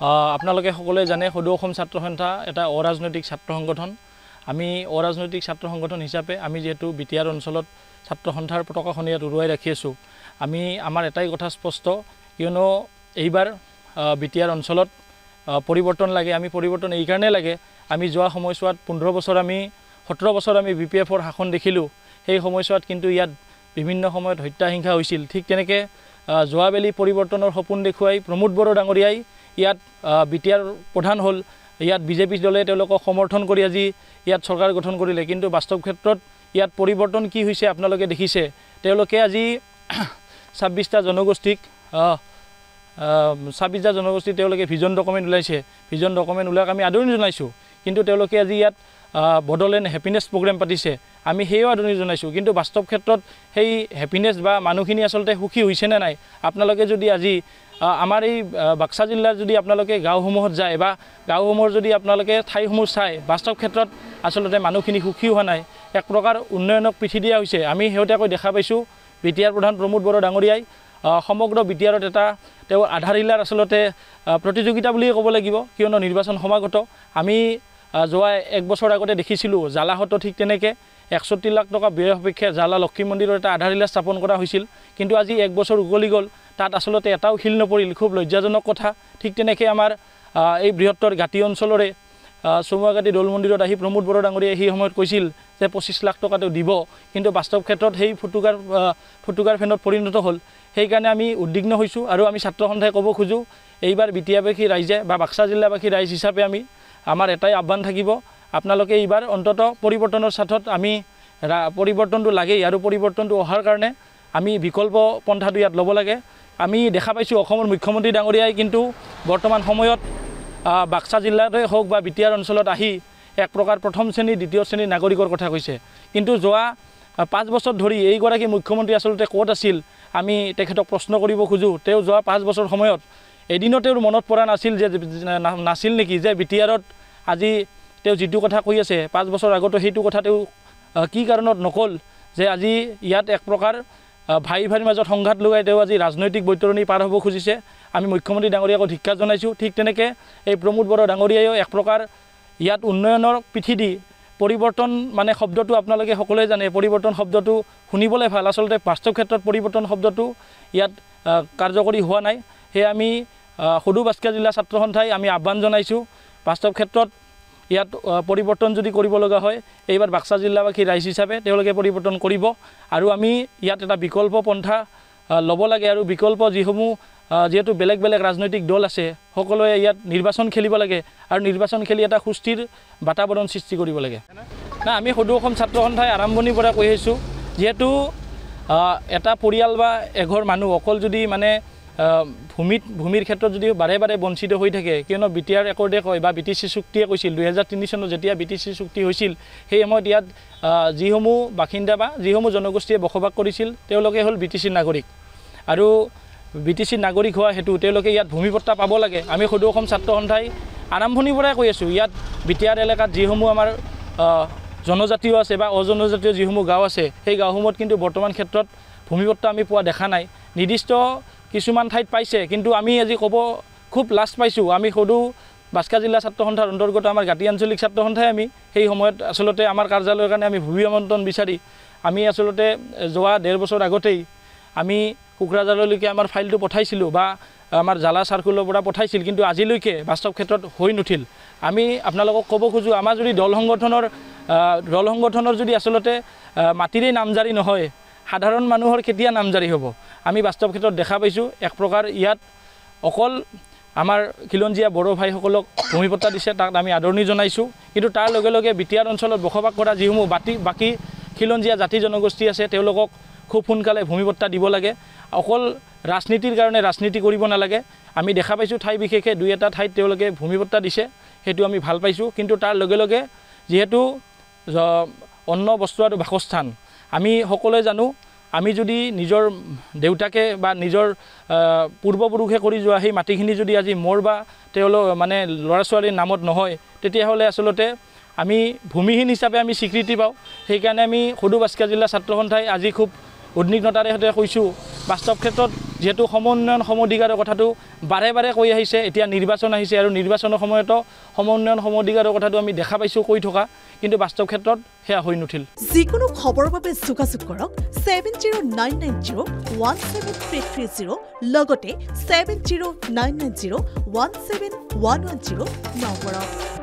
আপোনালোকে সকলোৱে জানে সদৌ অসম ছাত্ৰ সন্থা এটা অৰাজনৈতিক ছাত্ৰ সংগঠন। আমি অৰাজনৈতিক ছাত্ৰ সংগঠন হিচাপে আমি যেহেতু বিটিআৰ অঞ্চলত ছাত্ৰ সন্থাৰ পতাকাখন ইয়াত উৰুৱাই ৰাখি আছোঁ। আমাৰ এটাই কথা স্পষ্ট, কিয়নো এইবাৰ বিটিআৰ অঞ্চলত পৰিৱৰ্তন লাগে। আমি পৰিৱৰ্তন এই কাৰণে লাগে, আমি যোৱা সময়ছোৱাত 17 বছৰ আমি BPFৰ শাসন দেখিলোঁ। সেই সময়ছোৱাত কিন্তু ইয়াত বিভিন্ন সময়ত হত্যা হিংসা হৈছিল। ঠিক তেনেকৈ যোৱাবেলি পৰিৱৰ্তনৰ সপোন দেখুৱাই প্ৰমোদ বড়ো ডাঙৰীয়াই ইয়াত বিটিআৰ প্ৰধান হ'ল। ইয়াত বিজেপি দলে তেওঁলোকক সমৰ্থন কৰি আজি ইয়াত চৰকাৰ গঠন কৰিলে, কিন্তু বাস্তৱ ক্ষেত্ৰত ইয়াত পৰিৱৰ্তন কি হৈছে আপোনালোকে দেখিছে। তেওঁলোকে আজি 26টা জনগোষ্ঠীক তেওঁলোকে ভিজন ডকুমেণ্ট ওলাইছে। ভিজন ডকুমেণ্ট ওলাওক আমি আদৰণি জনাইছোঁ, কিন্তু তেওঁলোকে আজি ইয়াত বড়োলেণ্ড হেপিনেছ প্ৰগ্ৰেম পাতিছে, আমি সেয়াও আদৰণি জনাইছোঁ। কিন্তু বাস্তৱ ক্ষেত্ৰত সেই হেপিনেছ বা মানুহখিনি আচলতে সুখী হৈছে নে নাই। আপোনালোকে যদি আজি আমাৰ এই বাক্সা জিলাৰ যদি আপোনালোকে গাঁওসমূহত যায় বা গাঁওসমূহৰ যদি আপোনালোকে ঠাইসমূহ চায়, বাস্তৱ ক্ষেত্ৰত আচলতে মানুহখিনি সুখী হোৱা নাই। এক প্ৰকাৰ উন্নয়নক পিঠি দিয়া হৈছে। আমি শেহতীয়াকৈ দেখা পাইছোঁ বিটিআৰ প্ৰধান প্ৰমোদ বড়ো ডাঙৰীয়াই সমগ্ৰ বিটিআৰত তেওঁ আধাৰশিলাৰ আচলতে প্ৰতিযোগিতা বুলিয়ে ক'ব লাগিব, কিয়নো নিৰ্বাচন সমাগত। আমি যোৱা 1 বছৰ আগতে দেখিছিলোঁ জালাহতো ঠিক তেনেকৈ 61 লাখ টকা ব্যয় সাপেক্ষে জালা লক্ষ্মী মন্দিৰৰ এটা আধাৰশিলা স্থাপন কৰা হৈছিল, কিন্তু আজি 1 বছৰ উকলি গ'ল, তাত আচলতে এটাও শিল নপৰিল। খুব লজ্জাজনক কথা। ঠিক তেনেকৈ আমাৰ এই বৃহত্তৰ গাঁতি অঞ্চলৰে চমুৱাগাঁতি দৌল মন্দিৰত আহি প্ৰমোদ বড়ো ডাঙৰীয়াই সেই সময়ত কৈছিল যে 25 লাখ টকা তেওঁ দিব, কিন্তু বাস্তৱ ক্ষেত্ৰত সেই ফুটুকাৰ ফেনত পৰিণত হ'ল। সেইকাৰণে আমি উদ্বিগ্ন হৈছোঁ আৰু আমি ছাত্ৰ সন্থাই ক'ব খোজোঁ, এইবাৰ বিটিআৰবাসী ৰাইজে বা বাক্সা জিলাবাসী ৰাইজ হিচাপে আমাৰ এটাই আহ্বান থাকিব, আপোনালোকে এইবাৰ অন্তত পৰিৱৰ্তনৰ স্বাৰ্থত পৰিৱৰ্তনটো লাগেই, আৰু পৰিৱৰ্তনটো অহাৰ কাৰণে আমি বিকল্প পন্থাটো ইয়াত ল'ব লাগে। আমি দেখা পাইছোঁ অসমৰ মুখ্যমন্ত্ৰী ডাঙৰীয়াই কিন্তু বৰ্তমান সময়ত বাক্সা জিলাতে হওক বা বিটিআৰ অঞ্চলত আহি এক প্ৰকাৰ প্ৰথম শ্ৰেণী দ্বিতীয় শ্ৰেণীৰ নাগৰিকৰ কথা কৈছে, কিন্তু যোৱা 5 বছৰ ধৰি এইগৰাকী মুখ্যমন্ত্ৰী আচলতে ক'ত আছিল আমি তেখেতক প্ৰশ্ন কৰিব খোজোঁ। তেওঁ যোৱা 5 বছৰ সময়ত এদিনো তেওঁৰ মনত পৰা নাছিল নেকি যে বিটিআৰত আজি তেওঁ যিটো কথা কৈ আছে 5 বছৰ আগতো সেইটো কথা তেওঁ কি কাৰণত নক'ল, যে আজি ইয়াত এক প্ৰকাৰ ভাই ভাইৰ মাজত সংঘাত লগাই তেওঁ আজি ৰাজনৈতিক বৈতৰণি পাৰ হ'ব খুজিছে। আমি মুখ্যমন্ত্ৰী ডাঙৰীয়াকো ধিক্কাৰ জনাইছোঁ। ঠিক তেনেকৈ এই প্ৰমোদ বড়ো ডাঙৰীয়াইও এক প্ৰকাৰ ইয়াত উন্নয়নৰ পিঠি দি পৰিৱৰ্তন মানে শব্দটো আপোনালোকে সকলোৱে জানে, পৰিৱৰ্তন শব্দটো শুনিবলৈ ভাল, আচলতে বাস্তৱ ক্ষেত্ৰত পৰিৱৰ্তন শব্দটো ইয়াত কাৰ্যকৰী হোৱা নাই। সেয়ে আমি সদৌ বাক্সা জিলা ছাত্ৰ সন্থাই আমি আহ্বান জনাইছোঁ, বাস্তৱ ক্ষেত্ৰত ইয়াত পৰিৱৰ্তন যদি কৰিব লগা হয়, এইবাৰ বাক্সা জিলাবাসী ৰাইজ হিচাপে তেওঁলোকে পৰিৱৰ্তন কৰিব, আৰু আমি ইয়াত এটা বিকল্প পন্থা ল'ব লাগে। আৰু বিকল্প যিহেতু বেলেগ বেলেগ ৰাজনৈতিক দল আছে, সকলোৱে ইয়াত নিৰ্বাচন খেলিব লাগে, আৰু নিৰ্বাচন খেলি এটা সুস্থিৰ বাতাবৰণ সৃষ্টি কৰিব লাগে। আমি সদৌ অসম ছাত্ৰ সন্থাই আৰম্ভণিৰ পৰা কৈ আহিছোঁ, যিহেতু এটা পৰিয়াল বা এঘৰ মানুহ অকল যদি মানে ভূমিৰ ক্ষেত্ৰত যদি বাৰে বাৰে বঞ্চিত হৈ থাকে, কিয়নো বিটিআৰ একৰ্ডে কয় বা BTC চুক্তিয়ে কৈছিল 2003 চনত যেতিয়া BTC চুক্তি হৈছিল, সেই সময়ত ইয়াত যিসমূহ বাসিন্দা বা যিসমূহ জনগোষ্ঠীয়ে বসবাস কৰিছিল তেওঁলোকে হ'ল BTC নাগৰিক, আৰু BTC নাগৰিক হোৱা হেতু তেওঁলোকে ইয়াত ভূমিপট্টা পাব লাগে। আমি সদৌ অসম ছাত্ৰ সন্থাই আৰম্ভণিৰ পৰাই কৈ আছোঁ, ইয়াত বিটিআৰ এলেকাত যিসমূহ আমাৰ জনজাতীয় আছে বা অজনজাতীয় যিসমূহ গাঁও আছে, সেই গাঁওসমূহত কিন্তু বৰ্তমান ক্ষেত্ৰত ভূমিপট্টা আমি পোৱা দেখা নাই। নিৰ্দিষ্ট কিছুমান ঠাইত পাইছে, কিন্তু আমি আজি ক'ব খুব লাজ পাইছোঁ, আমি সদৌ বাক্সা জিলা ছাত্ৰ সন্থাৰ অন্তৰ্গত আমাৰ গাঁতি আঞ্চলিক ছাত্ৰ সন্থাই আমি সেই সময়ত আচলতে আমাৰ কাৰ্যালয়ৰ কাৰণে আমি ভূমি আমন্ত্ৰণ বিচাৰি আমি আচলতে যোৱা 1.5 বছৰ আগতেই আমি কোকৰাঝাৰলৈকে আমাৰ ফাইলটো পঠাইছিলোঁ বা আমাৰ জালা চাৰ্কুলৰ পৰা পঠাইছিল, কিন্তু আজিলৈকে বাস্তৱ ক্ষেত্ৰত হৈ নুঠিল। আমি আপোনালোকক ক'ব খোজোঁ, আমাৰ যদি দল সংগঠনৰ যদি আচলতে মাটিৰেই নামজাৰি নহয়, সাধাৰণ মানুহৰ কেতিয়া নামজাৰি হ'ব। আমি বাস্তৱ ক্ষেত্ৰত দেখা পাইছোঁ এক প্ৰকাৰ ইয়াত অকল আমাৰ খিলঞ্জীয়া বড়ো ভাইসকলক ভূমিপট্টা দিছে, তাক আমি আদৰণি জনাইছোঁ, কিন্তু তাৰ লগে লগে বিটিআৰ অঞ্চলত বসবাস কৰা যিসমূহ বাকী খিলঞ্জীয়া জাতি জনগোষ্ঠী আছে তেওঁলোকক খুব সোনকালে ভূমিপট্টা দিব লাগে। অকল ৰাজনীতিৰ কাৰণে ৰাজনীতি কৰিব নালাগে। আমি দেখা পাইছোঁ ঠাই বিশেষে 2-এটা ঠাইত তেওঁলোকে ভূমিপট্টা দিছে, সেইটো আমি ভাল পাইছোঁ, কিন্তু তাৰ লগে লগে যিহেতু অন্ন বস্ত্ৰ আৰু বাসস্থান আমি সকলোৱে জানো, আমি যদি নিজৰ দেউতাকে বা নিজৰ পূৰ্বপুৰুষে কৰি যোৱা সেই মাটিখিনি যদি আজি মোৰ বা মানে ল'ৰা ছোৱালীৰ নামত নহয়, তেতিয়াহ'লে আচলতে আমি ভূমিহীন হিচাপে আমি স্বীকৃতি পাওঁ। সেইকাৰণে আমি সদৌ বাক্সা জিলা ছাত্ৰ সন্থাই আজি খুব উদ্বিগ্নতাৰে সৈতে কৈছোঁ বাস্তৱ ক্ষেত্ৰত যেহেতু সমন্বয়ন সমঅধিকাৰৰ কথাটো বাৰে বাৰে কৈ আহিছে এতিয়া নিৰ্বাচন আহিছে আৰু নিৰ্বাচনৰ সময়তো সমন্বয়ন সমঅধিকাৰৰ কথাটো আমি দেখা পাইছোঁ কৈ থকা কিন্তু বাস্তৱ ক্ষেত্ৰত সেয়া হৈ নুঠিল যিকোনো খবৰৰ বাবে যোগাযোগ কৰক 7099017330 লগতে 7099017110 নম্বৰত